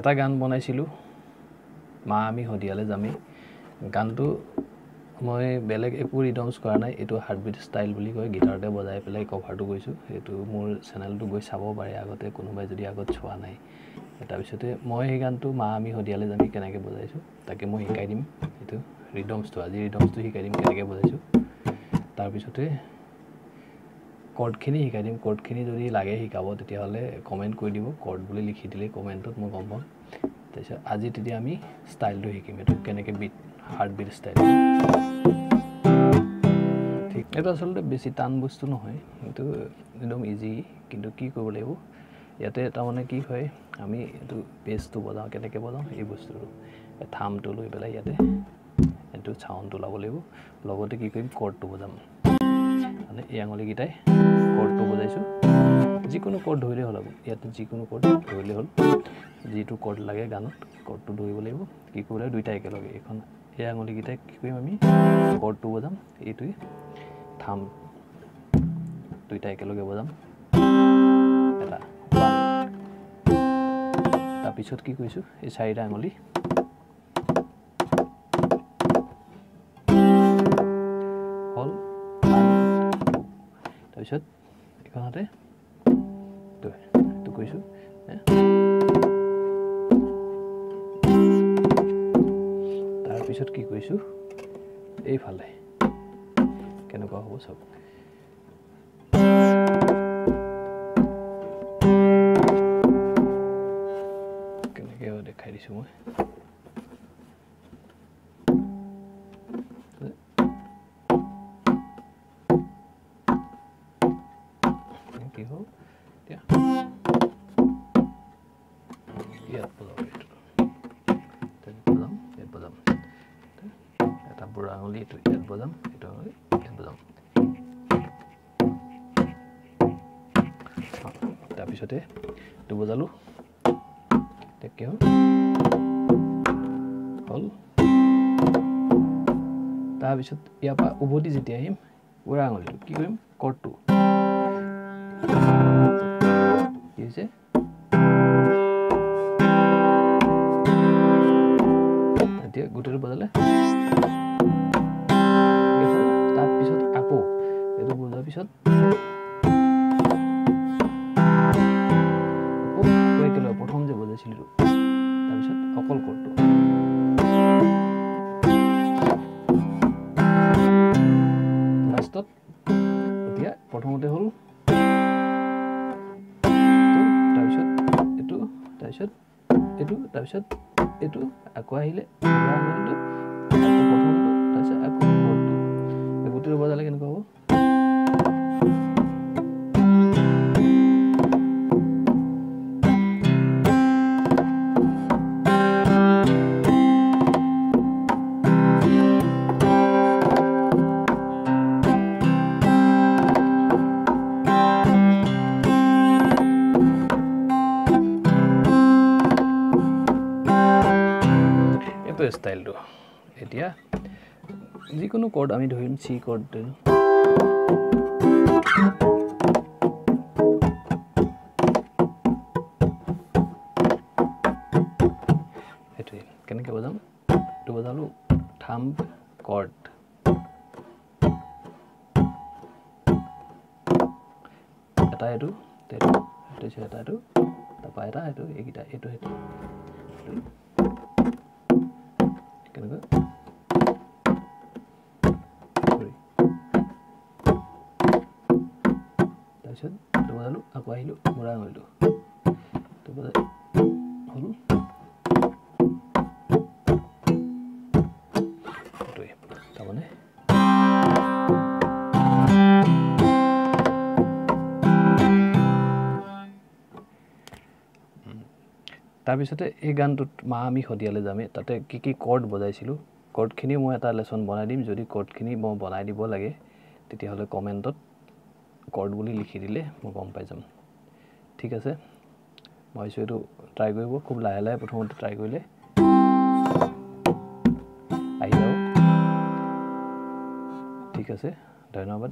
এটা গান বনাইছিলোঁ মা আমি হদিয়ালে যামি গানটো মই বেলেগ একো ৰিডমছ কৰা নাই এইটো হাৰ্টবিট ষ্টাইল বুলি কয় গিটাৰতে বজাই পেলাই কভাৰটো কৰিছোঁ এইটো মোৰ চেনেলটো গৈ চাব পাৰে আগতে কোনোবাই যদি আগত চোৱা নাই তাৰপিছতে মই এই গানটো মা আমি হদিয়ালে যামি কেনেকৈ বজাইছোঁ তাকে মই শিকাই দিম এইটো ৰিডমছটো আজি ৰিডমছটো শিকাই দিম কেনেকৈ বজাইছোঁ তাৰপিছতে কৰ্ডখিনি শিকাই দিম কৰ্ডখিনি যদি লাগে শিকাব তেতিয়াহ'লে কমেণ্ট কৰি দিব কৰ্ড বুলি লিখি দিলে কমেণ্টত মই গম পাম তাৰপিছত আজি তেতিয়া আমি ষ্টাইলটো শিকিম এইটো কেনেকৈ বিট হাৰ্টবিট ষ্টাইল ঠিক এইটো আচলতে বেছি টান বস্তু নহয় এইটো একদম ইজি কিন্তু কি কৰিব লাগিব ইয়াতে তাৰমানে কি হয় আমি এইটো বেছটো বজাওঁ কেনেকৈ বজাওঁ এই বস্তুটো থামটো লৈ পেলাই ইয়াতে এইটো চাউণ্ডটো ল'ব লাগিব লগতে কি কৰিম কৰ্ডটো বজাম মানে এই আঙুলিকেইটাই কৰ্ডটো বজাইছোঁ যিকোনো কৰ্ড ধৰিলে হ'ল ইয়াতে যিকোনো কৰ্ড ধৰিলে হ'ল যিটো কৰ্ড লাগে গানত কৰ্ডটো ধৰিব লাগিব কি কৰিব লাগিব দুইটা একেলগে এখন এই আঙুলিকেইটাই কি কৰিম আমি কৰ্ডটো বজাম এইটোৱে থাম দুইটা একেলগে বজাম এটা তাৰপিছত কি কৰিছোঁ এই চাৰিটা আঙুলি হ'ল তাৰপিছত এইখনতে এইটো কৰিছোঁ তাৰপিছত কি কৰিছোঁ এইফালে কেনেকুৱা হ'ব চব কেনেকৈ দেখাই দিছোঁ মই কি হ'ল এতিয়া ইয়াত বজাব ইয়াত বজাম এটা বুঢ়া আঙুলি এইটো ইয়াত বজাম এইটো আঙুলি ইয়াত বজাম তাৰপিছতে এইটো বজালোঁ এতিয়া কি হ'ল তাৰপিছত ইয়াৰ পৰা উভতি যেতিয়া আহিম বুঢ়া আঙুলিটো কি কৰিম কৰ্ডটো কি হৈছে এতিয়া গোটেইটো বজালে তাৰপিছত আকৌ এইটো বজোৱাৰ পিছত একেলগে প্ৰথম যে বজাইছিলোঁ তাৰপিছত অকল কৰ্ডটো লাষ্টত এতিয়া প্ৰথমতে হ'ল তাৰপিছত এইটো আকৌ আহিলে আঙুলিটো আকৌ প্ৰথমটো তাৰপিছত আকৌ কৰ্ডটো এই গোটেইটো বজালে কেনেকুৱা হ'ব ষ্টাইলটো এতিয়া যিকোনো কৰ্ড আমি ধৰিম চি কৰ্ড সেইটোৱে কেনেকৈ বজাম এইটো বজালোঁ থাম কৰ্ড এটা এইটো এটা এইটো তাৰপৰা এটা এইটো এইকেইটা এইটো সেইটো কেনেকৈ তাৰপিছত বজালোঁ আকৌ আহিলোঁ বুঢ়া আঙুলিটো বজাই হ'ল সেইটোৱে তাৰমানে তাৰপিছতে এই গানটোত মা আমি হদিয়ালে যামে তাতে কি কি কৰ্ড বজাইছিলোঁ কৰ্ডখিনি মই এটা লেচন বনাই দিম যদি কৰ্ডখিনি মই বনাই দিব লাগে তেতিয়াহ'লে কমেণ্টত কৰ্ড বুলি লিখি দিলে মই গম পাই যাম ঠিক আছে মই ভাবিছোঁ এইটো ট্ৰাই কৰিব খুব লাহে লাহে প্ৰথমতে ট্ৰাই কৰিলে আহি যাব ঠিক আছে ধন্যবাদ